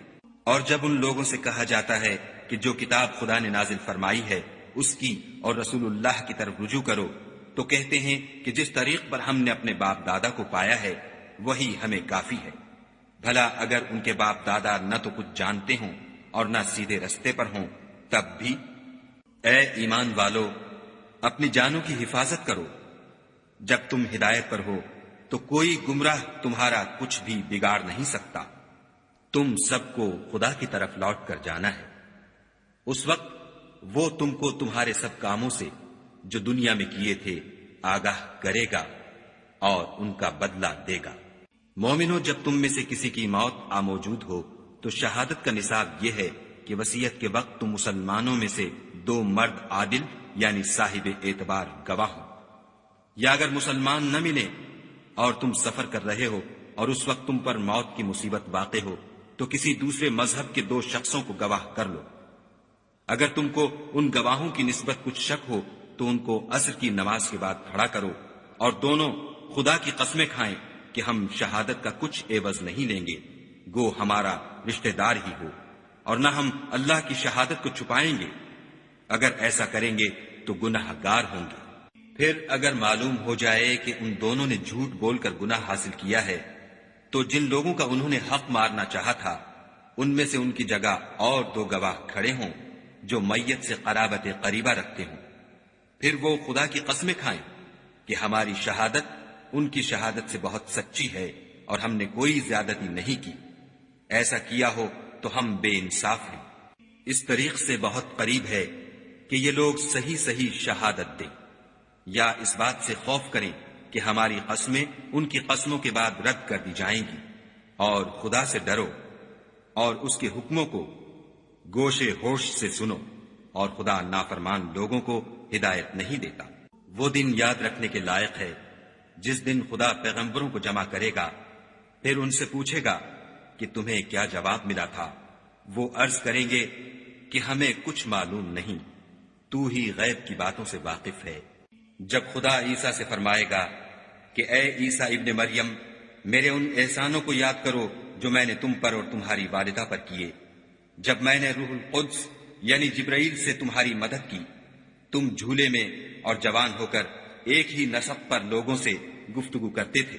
اور جب ان لوگوں سے کہا جاتا ہے کہ جو کتاب خدا نے نازل فرمائی ہے اس کی اور رسول اللہ کی طرف رجوع کرو، تو کہتے ہیں کہ جس طریق پر ہم نے اپنے باپ دادا کو پایا ہے وہی ہمیں کافی ہے۔ بھلا اگر ان کے باپ دادا نہ تو کچھ جانتے ہوں اور نہ سیدھے رستے پر ہوں تب بھی؟ اے ایمان والو، اپنی جانوں کی حفاظت کرو۔ جب تم ہدایت پر ہو تو کوئی گمراہ تمہارا کچھ بھی بگاڑ نہیں سکتا۔ تم سب کو خدا کی طرف لوٹ کر جانا ہے، اس وقت وہ تم کو تمہارے سب کاموں سے جو دنیا میں کیے تھے آگاہ کرے گا اور ان کا بدلہ دے گا۔ مومنو، جب تم میں سے کسی کی موت آ موجود ہو تو شہادت کا نصاب یہ ہے کہ وصیت کے وقت تم مسلمانوں میں سے 2 مرد عادل یعنی صاحب اعتبار گواہ ہوں، یا اگر مسلمان نہ ملے اور تم سفر کر رہے ہو اور اس وقت تم پر موت کی مصیبت واقع ہو تو کسی دوسرے مذہب کے 2 شخصوں کو گواہ کر لو۔ اگر تم کو ان گواہوں کی نسبت کچھ شک ہو تو ان کو عصر کی نماز کے بعد کھڑا کرو، اور دونوں خدا کی قسمیں کھائیں کہ ہم شہادت کا کچھ عوض نہیں لیں گے، گو ہمارا رشتہ دار ہی ہو، اور نہ ہم اللہ کی شہادت کو چھپائیں گے۔ اگر ایسا کریں گے تو گناہ گار ہوں گے۔ پھر اگر معلوم ہو جائے کہ ان دونوں نے جھوٹ بول کر گناہ حاصل کیا ہے تو جن لوگوں کا انہوں نے حق مارنا چاہا تھا ان میں سے ان کی جگہ اور 2 گواہ کھڑے ہوں جو میت سے قرابت قریبہ رکھتے ہوں، پھر وہ خدا کی قسمیں کھائیں کہ ہماری شہادت ان کی شہادت سے بہت سچی ہے اور ہم نے کوئی زیادتی نہیں کی۔ ایسا کیا ہو تو ہم بے انصاف ہیں۔ اس طریق سے بہت قریب ہے کہ یہ لوگ صحیح صحیح شہادت دیں، یا اس بات سے خوف کریں کہ ہماری قسمیں ان کی قسموں کے بعد رد کر دی جائیں گی، اور خدا سے ڈرو اور اس کے حکموں کو گوشے ہوش سے سنو، اور خدا نافرمان لوگوں کو ہدایت نہیں دیتا۔ وہ دن یاد رکھنے کے لائق ہے جس دن خدا پیغمبروں کو جمع کرے گا، پھر ان سے پوچھے گا کہ تمہیں کیا جواب ملا تھا۔ وہ عرض کریں گے کہ ہمیں کچھ معلوم نہیں، تو ہی غیب کی باتوں سے واقف ہے۔ جب خدا عیسیٰ سے فرمائے گا کہ اے عیسیٰ ابن مریم، میرے ان احسانوں کو یاد کرو جو میں نے تم پر اور تمہاری والدہ پر کیے، جب میں نے روح القدس یعنی جبرائیل سے تمہاری مدد کی، تم جھولے میں اور جوان ہو کر ایک ہی نسق پر لوگوں سے گفتگو کرتے تھے،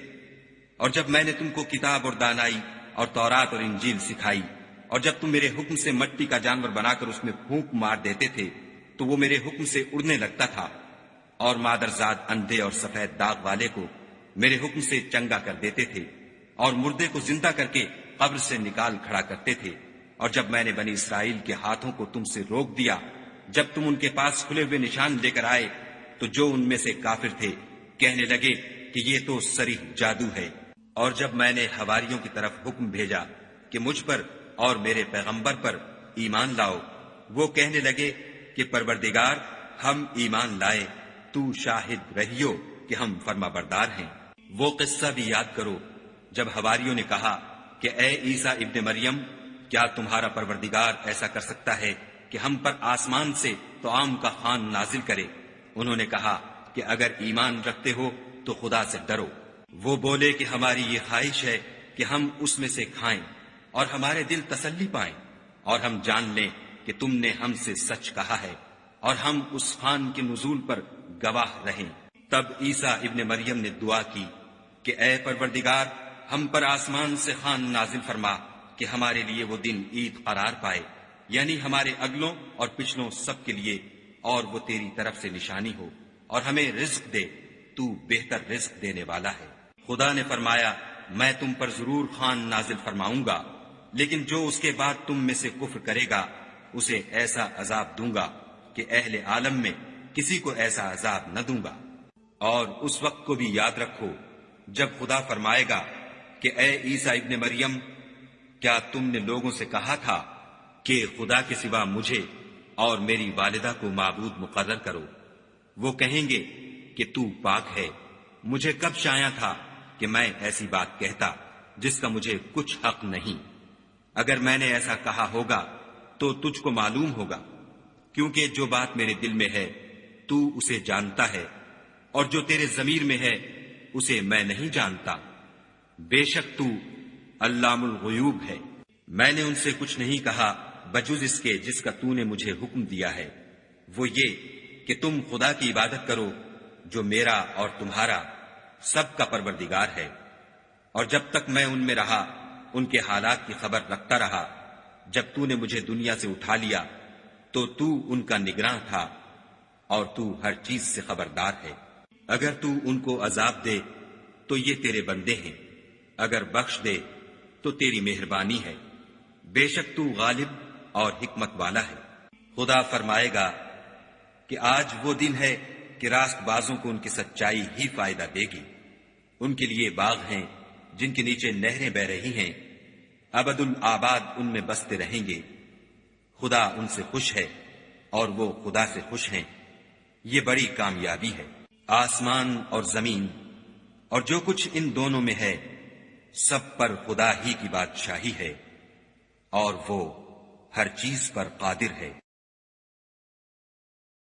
اور جب میں نے تم کو کتاب اور دانائی اور تورات اور انجیل سکھائی، اور جب تم میرے حکم سے مٹی کا جانور بنا کر اس میں پھونک مار دیتے تھے تو وہ میرے حکم سے اڑنے لگتا تھا، اور مادرزاد اندھے اور سفید داغ والے کو میرے حکم سے چنگا کر دیتے تھے، اور مردے کو زندہ کر کے قبر سے نکال کھڑا کرتے تھے، اور جب میں نے بنی اسرائیل کے ہاتھوں کو تم سے روک دیا جب تم ان کے پاس کھلے ہوئے نشان لے کر آئے، تو جو ان میں سے کافر تھے کہنے لگے کہ یہ تو صریح جادو ہے، اور جب میں نے حواریوں کی طرف حکم بھیجا کہ مجھ پر اور میرے پیغمبر پر ایمان لاؤ، وہ کہنے لگے کہ پروردگار ہم ایمان لائے، تو شاہد رہیو کہ ہم فرما بردار ہیں۔ وہ قصہ بھی یاد کرو جب حواریوں نے کہا کہ اے عیسیٰ ابن مریم، کیا تمہارا پروردگار ایسا کر سکتا ہے کہ ہم پر آسمان سے طعام کا خوان نازل کرے؟ انہوں نے کہا کہ اگر ایمان رکھتے ہو تو خدا سے ڈرو۔ وہ بولے کہ ہماری یہ خواہش ہے کہ ہم اس میں سے کھائیں اور ہمارے دل تسلی پائیں، اور ہم جان لیں کہ تم نے ہم سے سچ کہا ہے، اور ہم اس خوان کے نزول پر گواہ رہیں۔ تب عیسیٰ ابن مریم نے دعا کی کہ اے پروردگار، ہم پر آسمان سے خوان نازل فرما کہ ہمارے لیے وہ دن عید قرار پائے، یعنی ہمارے اگلوں اور پچھلوں سب کے لیے، اور وہ تیری طرف سے نشانی ہو، اور ہمیں رزق دے، تو بہتر رزق دینے والا ہے۔ خدا نے فرمایا میں تم پر ضرور خوان نازل فرماؤں گا، لیکن جو اس کے بعد تم میں سے کفر کرے گا اسے ایسا عذاب دوں گا کہ اہل عالم میں کسی کو ایسا عذاب نہ دوں گا۔ اور اس وقت کو بھی یاد رکھو جب خدا فرمائے گا کہ اے عیسیٰ ابن مریم، کیا تم نے لوگوں سے کہا تھا کہ خدا کے سوا مجھے اور میری والدہ کو معبود مقرر کرو؟ وہ کہیں گے کہ تو پاک ہے، مجھے کب شایع تھا کہ میں ایسی بات کہتا جس کا مجھے کچھ حق نہیں۔ اگر میں نے ایسا کہا ہوگا تو تجھ کو معلوم ہوگا، کیونکہ جو بات میرے دل میں ہے تو اسے جانتا ہے، اور جو تیرے ضمیر میں ہے اسے میں نہیں جانتا۔ بے شک تو علام الغیوب ہے۔ میں نے ان سے کچھ نہیں کہا بجز اس کے جس کا تو نے مجھے حکم دیا ہے، وہ یہ کہ تم خدا کی عبادت کرو جو میرا اور تمہارا سب کا پروردگار ہے۔ اور جب تک میں ان میں رہا ان کے حالات کی خبر رکھتا رہا۔ جب تو نے مجھے دنیا سے اٹھا لیا تو تو ان کا نگراں تھا، اور تو ہر چیز سے خبردار ہے۔ اگر تو ان کو عذاب دے تو یہ تیرے بندے ہیں، اگر بخش دے تو تیری مہربانی ہے، بے شک تو غالب اور حکمت والا ہے۔ خدا فرمائے گا کہ آج وہ دن ہے کہ راست بازوں کو ان کی سچائی ہی فائدہ دے گی۔ ان کے لیے باغ ہیں جن کے نیچے نہریں بہ رہی ہیں، ابد الآباد ان میں بستے رہیں گے۔ خدا ان سے خوش ہے اور وہ خدا سے خوش ہیں، یہ بڑی کامیابی ہے۔ آسمان اور زمین اور جو کچھ ان دونوں میں ہے سب پر خدا ہی کی بادشاہی ہے، اور وہ ہر چیز پر قادر ہے۔